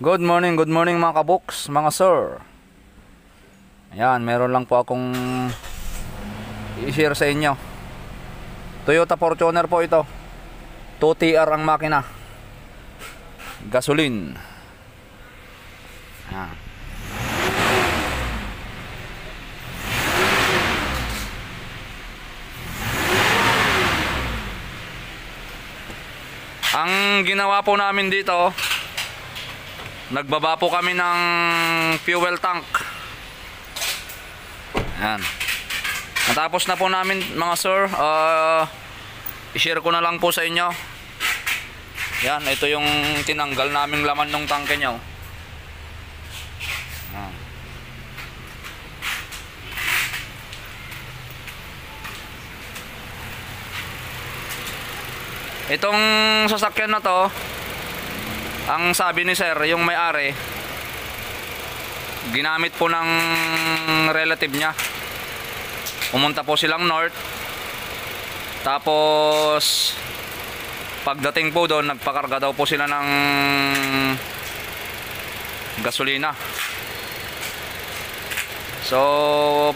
Good morning mga kabuks, mga sir. Ayan, meron lang po akong i-share sa inyo. Toyota Fortuner po ito. 2TR ang makina. Gasoline. Ayan. Ang ginawa po namin dito, nagbaba po kami ng fuel tank. Ayan. Natapos na po namin mga sir. I-share ko na lang po sa inyo. Yan, ito yung tinanggal naming laman ng tangke nyo. Ayan. Itong sasakyan na to, ang sabi ni sir, yung may-ari, ginamit po ng relative niya. Pumunta po silang north. Tapos pagdating po doon, nagpakarga daw po sila ng gasolina. So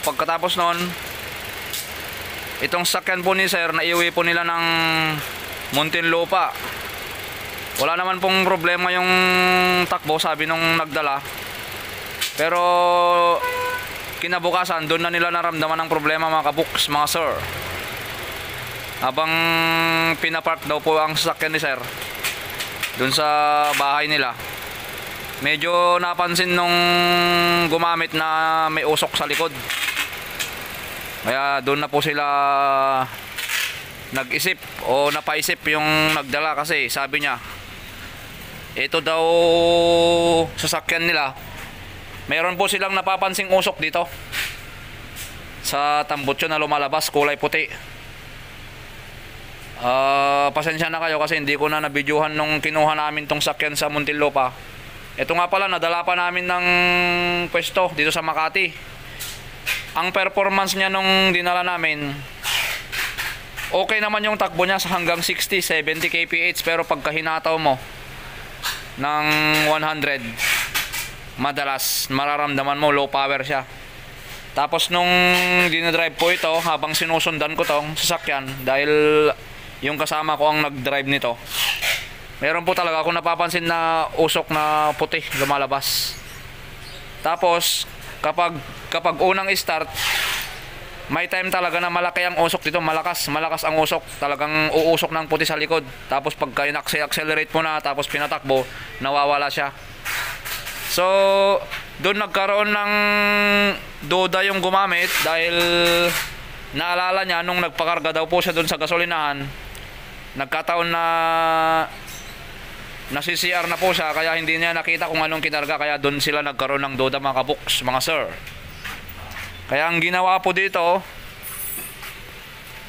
pagkatapos noon, itong sakyan po ni sir, naiuwi po nila ng Muntinlupa. Wala naman pong problema yung takbo, sabi nung nagdala. Pero kinabukasan, doon na nila naramdaman ang problema mga kabuks, mga sir. Habang pinapark daw po ang sasakyan ni sir doon sa bahay nila, medyo napansin nung gumamit na may usok sa likod. Kaya doon na po sila nag-isip o napaisip yung nagdala, kasi sabi niya, ito daw sasakyan nila, meron po silang napapansing usok dito sa tambutso na lumalabas, kulay puti. Pasensya na kayo kasi hindi ko na nabidyohan nung kinuha namin tong sakyan sa Muntinlupa. Ito nga pala, nadala pa namin ng pwesto dito sa Makati. Ang performance niya nung dinala namin, okay naman yung takbo niya sa hanggang 60-70 kph, pero pagka hinataw mo ng 100, madalas mararamdaman mo low power siya. Tapos nung dinadrive po ito, habang sinusundan ko tong sasakyan, dahil yung kasama ko ang nagdrive nito, meron po talaga ako napapansin na usok na puti lumalabas. Tapos kapag unang start, may time talaga na malaki ang usok dito, malakas ang usok, talagang uusok ng puti sa likod. Tapos pagka accelerate mo na, tapos pinatakbo, nawawala siya. So doon nagkaroon ng duda yung gumamit, dahil naalala niya nung nagpakarga daw po siya doon sa gasolinahan, nagkataon na nasi-CR na po siya, kaya hindi niya nakita kung anong kinarga, kaya doon sila nagkaroon ng duda mga kabuks, mga sir. Kaya ang ginawa po dito,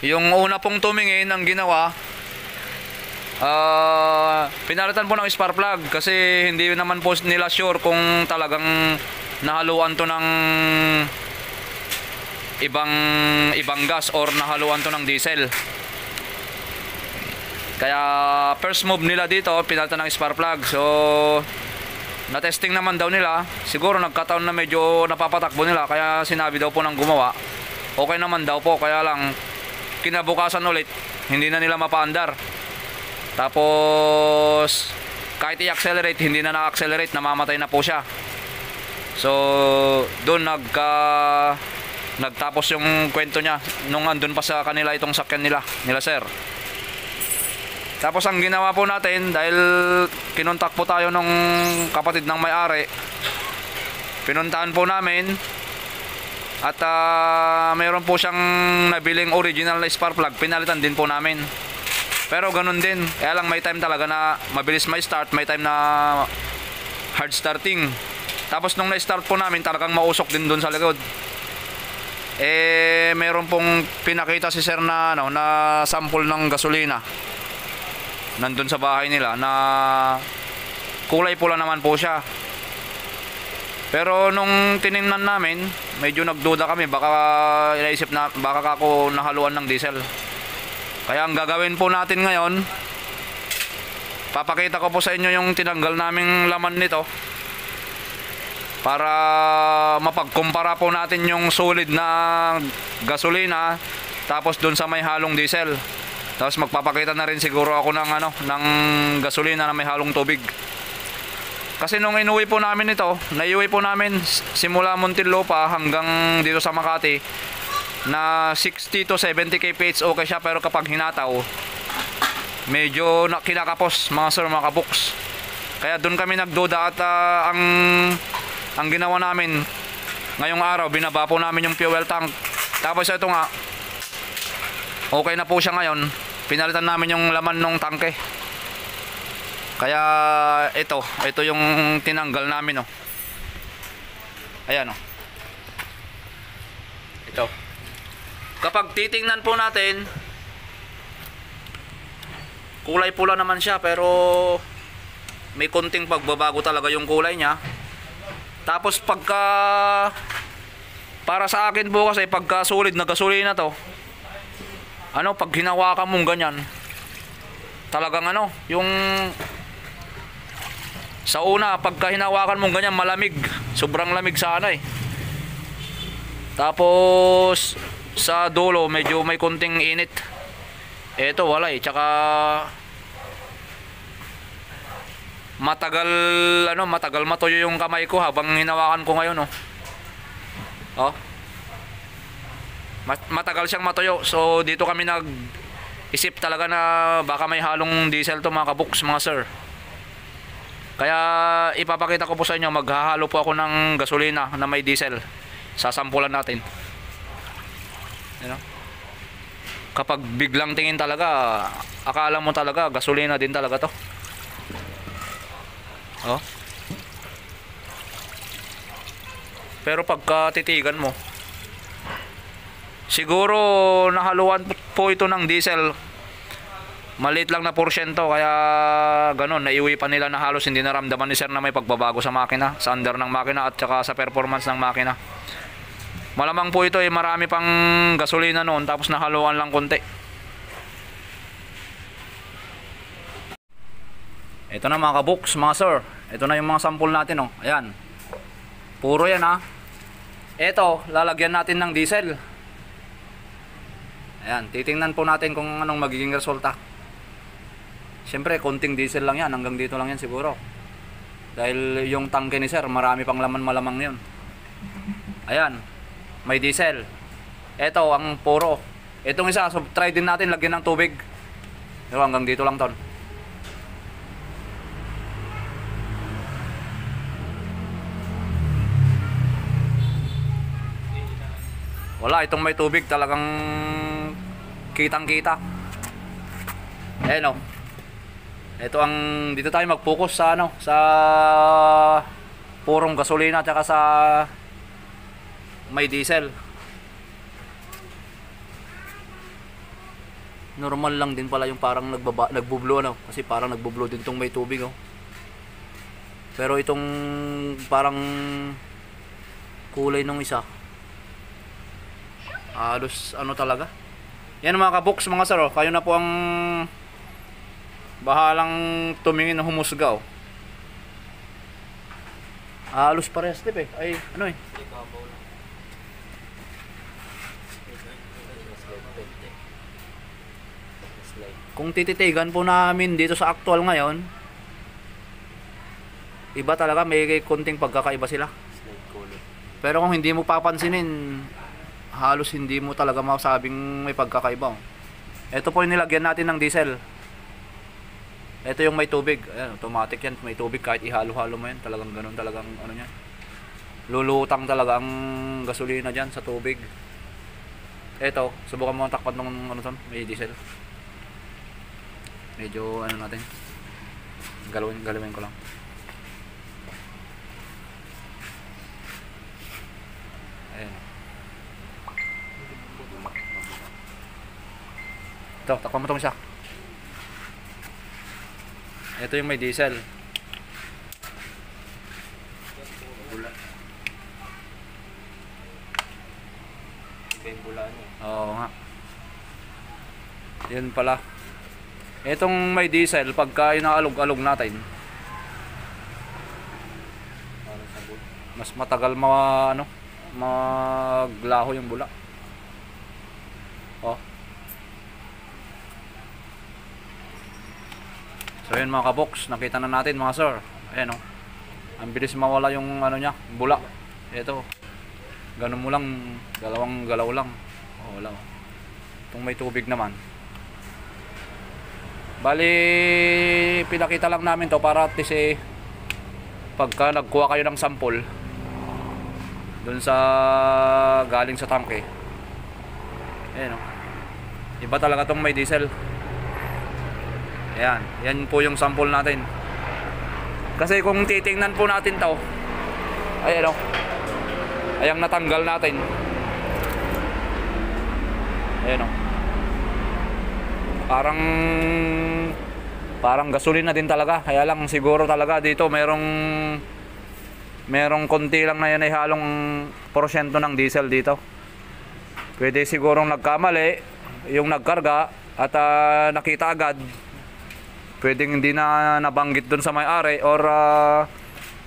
yung una pong tumingin ang ginawa, pinalitan po ng spark plug, kasi hindi naman po nila sure kung talagang nahaluan to ng ibang gas or nahaluan to ng diesel. Kaya first move nila dito, pinalitan ng spark plug. So na-testing naman daw nila, siguro nagkataon na medyo napapatakbo nila, kaya sinabi daw po ng gumawa, okay naman daw po. Kaya lang kinabukasan ulit, hindi na nila mapaandar. Tapos kahit i-accelerate, hindi na na-accelerate, namamatay na po siya. So doon nagtapos yung kwento niya nung andun pa sa kanila itong sakyan nila sir. Tapos ang ginawa po natin, dahil kinontak po tayo nung kapatid ng may-ari, pinuntahan po namin, at mayroon po siyang nabiling original na spark plug, pinalitan din po namin. Pero ganun din, kaya lang may time talaga na mabilis may start, may time na hard starting. Tapos nung na-start po namin, talagang mausok din dun sa likod. Meron pong pinakita si sir na sample ng gasolina nandun sa bahay nila, na kulay pula naman po siya. Pero nung tiningnan namin, medyo nagduda kami, baka inaisip na baka ako nahaluan ng diesel. Kaya ang gagawin po natin ngayon, papakita ko po sa inyo yung tinanggal naming laman nito para mapagkumpara po natin yung solid na gasolina tapos dun sa may halong diesel. Tapos magpapakita na rin siguro ako ng ng gasolina na may halong tubig. Kasi nung inuwi po namin ito, naiuwi po namin simula Muntinlupa hanggang dito sa Makati na 60 to 70 kph okay siya, pero kapag hinataw medyo kinakapos mga sir, mga kabuks. Kaya doon kami nagduda at ang ginawa namin ngayong araw, binaba po namin yung fuel tank. Tapos ito nga, okay na po siya ngayon, pinalitan namin yung laman ng tangke. Kaya ito yung tinanggal namin, oh. Ayan, oh. Ito. Kapag titingnan po natin, kulay pula naman siya, pero may konting pagbabago talaga yung kulay niya. Tapos para sa akin po kasi, pagka solid na gasolina to, pag hinawakan mong ganyan, talagang yung sa una, pagka hinawakan mong ganyan, malamig. Sobrang lamig sana eh. Tapos sa dulo, medyo may konting init. Eto, wala eh. Tsaka matagal matuyo yung kamay ko habang hinawakan ko ngayon, oh. Oh. Matagal siyang matuyo. So dito kami nag-isip talaga na baka may halong diesel to, mga kabuks, mga sir. Kaya ipapakita ko po sa inyo, maghahalo po ako ng gasolina na may diesel. Sasampulan natin. Kapag biglang tingin talaga, akala mo talaga gasolina din talaga to. Oh. Pero pagka titigan mo, siguro nahaluan po ito ng diesel. Maliit lang na porsyento, kaya ganun, naiuwi pa nila na halos hindi naramdaman ni sir na may pagbabago sa makina, sa under ng makina at saka sa performance ng makina. Malamang po ito marami pang gasolina noon, tapos nahaluan lang konti. Ito na mga kabuks, mga sir. Ito na yung mga sample natin, oh. Ayan. Puro yan, ha. Ito, lalagyan natin ng diesel. Ayan, titingnan po natin kung anong magiging resulta. Siyempre, konting diesel lang yan. Hanggang dito lang yan siguro. Dahil yung tangke ni sir, marami pang laman, malamang yun. Ayan, may diesel. Ito, ang puro. Itong isa, so try din natin lagyan ng tubig. Pero hanggang dito lang ton. Wala, itong may tubig talagang kitang kita. Ayan, oh. Ito ang, dito tayo mag-focus sa sa purong gasolina at saka sa may diesel. Normal lang din pala yung parang nagbublo, kasi parang nagbublo din tong may tubig, oh. Pero itong parang kulay nung isa, halos talaga. Yan mga kabuks, mga sir, oh. Kayo na po ang bahalang tumingin na humusga, oh. Halos parehas tip eh. Ay, kung tititigan po namin dito sa actual ngayon, iba talaga, may konting pagkakaiba sila. Pero kung hindi mo papansinin, halos hindi mo talaga masabing may pagkakaiba, oh. Ito po yung nilagyan natin ng diesel. Ito yung may tubig. Ayan, automatic yan, may tubig kahit ihalo-halo mo yan. Talagang ganun, talagang yan. Lulutang talaga ang gasolina dyan sa tubig. Ito, subukan mo ang takpan ng may diesel. Medyo natin. Galawin ko lang. Ayan. Ito, takpan mo itong isa. Ito yung may diesel. Oo nga. Yan pala. Itong may diesel, pagka inaalog-alog natin, mas matagal maglaho yung bula. Oh. So yun mga kabox, nakita na natin mga sir. Ayan oh. Ang bilis mawala yung niya, bula. Ito. Ganun mo lang, dalawang galaw lang. Oh, wala oh. Itong may tubig naman. Bali, pinakita lang namin to para at least pagka nagkuha kayo ng sample dun sa galing sa tangke, ayan o, iba talaga tong may diesel. Ayan, yan po yung sample natin. Kasi kung titingnan po natin to, ayan o, ayang natanggal natin. Ayan o, parang gasolina din talaga. Kaya lang siguro talaga dito merong konti lang na yan ay halong porsyento ng diesel dito. Pwede sigurong nagkamali yung nagkarga at nakita agad. Pwedeng hindi na nabanggit dun sa may-ari, or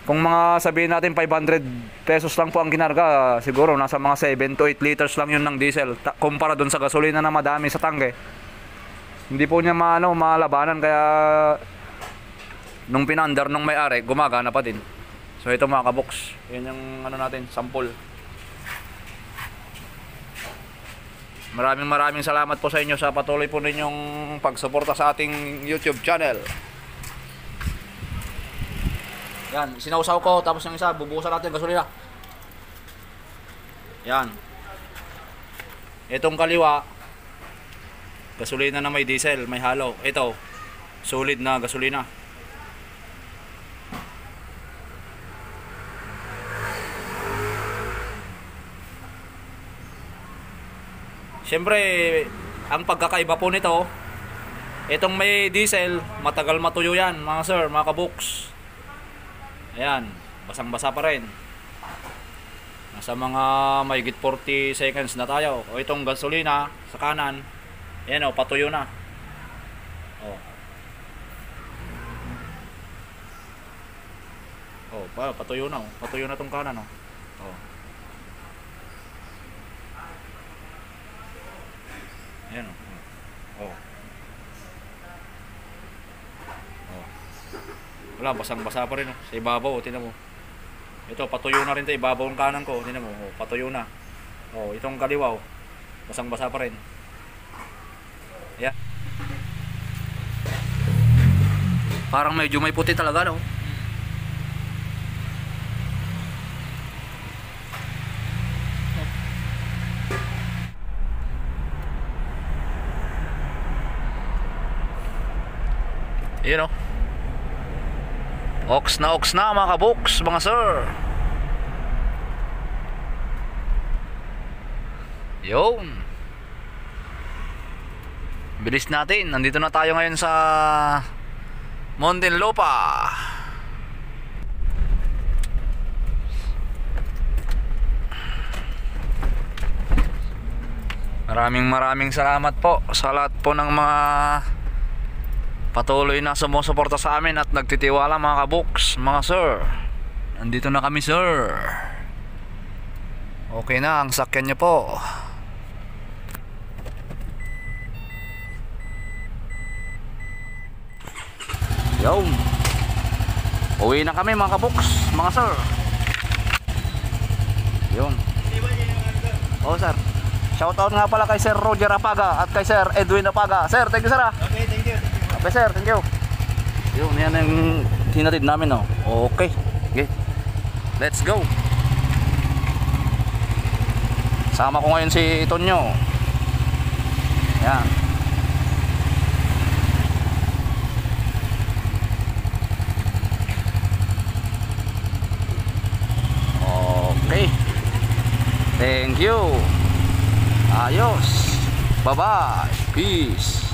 kung mga sabihin natin 500 pesos lang po ang kinarga, siguro nasa mga 7 to 8 liters lang yun ng diesel kumpara dun sa gasolina na madami sa tangke. Hindi po niya malabanan, kaya nung pinandar nung may-ari, gumagana pa din. So ito mga kabox, yun yung natin, sample. Maraming salamat po sa inyo sa patuloy po ninyong pagsuporta sa ating YouTube channel. Yan, sinausaw ko, tapos yung isa, bubuhusan natin gasolina. Yan. Itong kaliwa, gasolina na may diesel, may halo. Ito, solid na gasolina. Siyempre, ang pagkakaiba po nito, itong may diesel, matagal matuyo yan, mga sir, mga kabox. Ayan, basang-basa pa rin. Nasa mga mahigit 40 seconds na tayo. O itong gasolina sa kanan, ayan o, patuyo na. Patuyo na o. Patuyo na tong kanan o. Ayan o. Wala, basang-basa pa rin o. Sa ibabaw o, tinan mo. Ito, patuyo na rin ito. Ibabaw ang kanan ko, tinan mo. Patuyo na. Itong kaliwa o. Basang-basa pa rin. Ayan. Parang medyo may puti talaga no. Yun o. Ox na mga kabox, mga sir. Yun. Bilis natin. Nandito na tayo ngayon sa Muntinlupa. Maraming salamat po sa lahat po ng mga patuloy na sumusuporta sa amin at nagtitiwala mga kabox, mga sir. Nandito na kami sir. Okay na ang sakyan nyo po. Yo. Uwi na kami mga kabox, mga sir. Yun. Sir. Shoutout nga pala kay Sir Roger Apaga at kay Sir Edwin Apaga. Sir, thank you sir. Okay, thank you. Okay sir, thank you. Yun, yan ang hinatid namin oh. Okay. Let's go. Sama ko ngayon si Tonyo. Yan. Okay. Thank you. Ayos. Bye-bye. Peace.